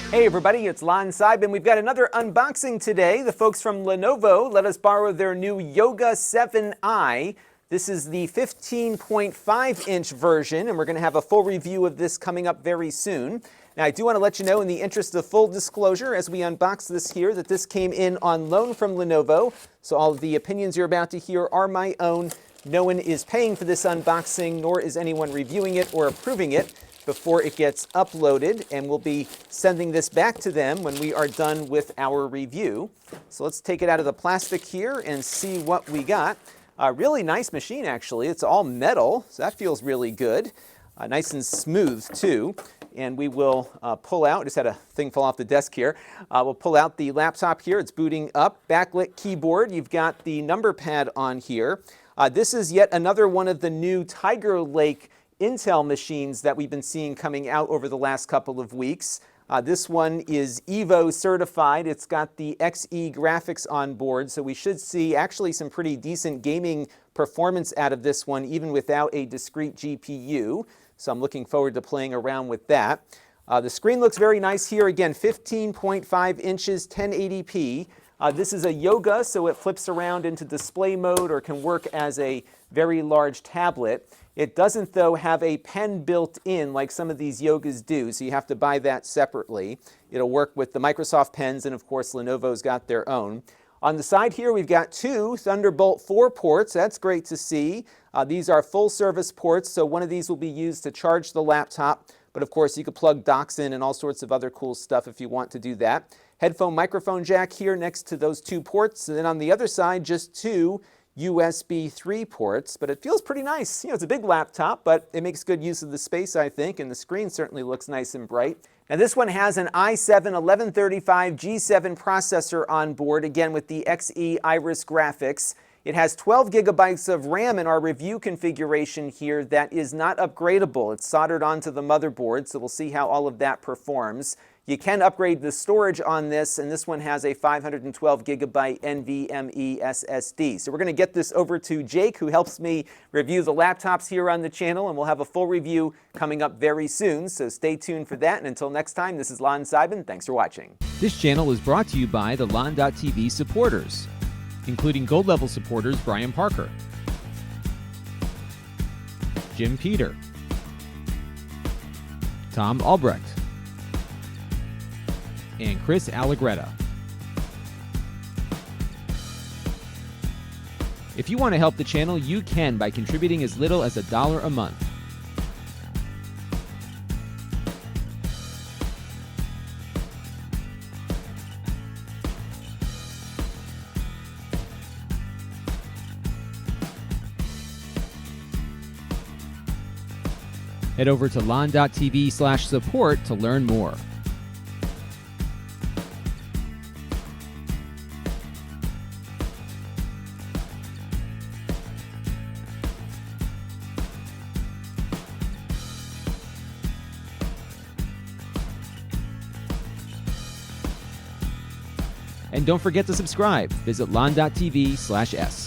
Hey everybody, it's Lon Seidman. We've got another unboxing today. The folks from Lenovo let us borrow their new Yoga 7i. This is the 15.5-inch version, and we're going to have a full review of this coming up very soon. Now, I do want to let you know, in the interest of full disclosure, as we unbox this here, that this came in on loan from Lenovo. So all of the opinions you're about to hear are my own. No one is paying for this unboxing, nor is anyone reviewing it or approving it before it gets uploaded, and we'll be sending this back to them when we are done with our review. So let's take it out of the plastic here and see what we got. A really nice machine, actually. It's all metal, so that feels really good. Nice and smooth, too. And we will pull out, just had a thing fall off the desk here. We'll pull out the laptop here. It's booting up. Backlit keyboard. You've got the number pad on here. This is yet another one of the new Tiger Lake Intel machines that we've been seeing coming out over the last couple of weeks. This one is Evo certified. It's got the XE graphics on board, so we should see actually some pretty decent gaming performance out of this one, even without a discrete GPU. So I'm looking forward to playing around with that. The screen looks very nice here. Again, 15.5 inches, 1080p. This is a Yoga, so it flips around into display mode or can work as a very large tablet. It doesn't, though, have a pen built in like some of these Yogas do, so you have to buy that separately. It'll work with the Microsoft pens, and of course Lenovo's got their own. On the side here, we've got two Thunderbolt 4 ports. That's great to see. These are full service ports, so one of these will be used to charge the laptop, but of course you could plug docks in and all sorts of other cool stuff if you want to do that. Headphone microphone jack here next to those two ports, and then on the other side, just two USB 3 ports, but it feels pretty nice. You know, it's a big laptop, but it makes good use of the space, I think, and the screen certainly looks nice and bright. Now, this one has an i7-1135 G7 processor on board, again with the XE Iris graphics. It has 12 gigabytes of RAM in our review configuration here that is not upgradable. It's soldered onto the motherboard, so we'll see how all of that performs. You can upgrade the storage on this, and this one has a 512 gigabyte NVMe SSD. So we're going to get this over to Jake, who helps me review the laptops here on the channel, and we'll have a full review coming up very soon. So stay tuned for that, and until next time, this is Lon Seidman. Thanks for watching. This channel is brought to you by the Lon.TV supporters, including gold level supporters Brian Parker, Jim Peter, Tom Albrecht, and Chris Allegretta. If you want to help the channel, you can by contributing as little as $1 a month. Head over to lon.tv/support to learn more. And don't forget to subscribe. Visit lon.tv/s.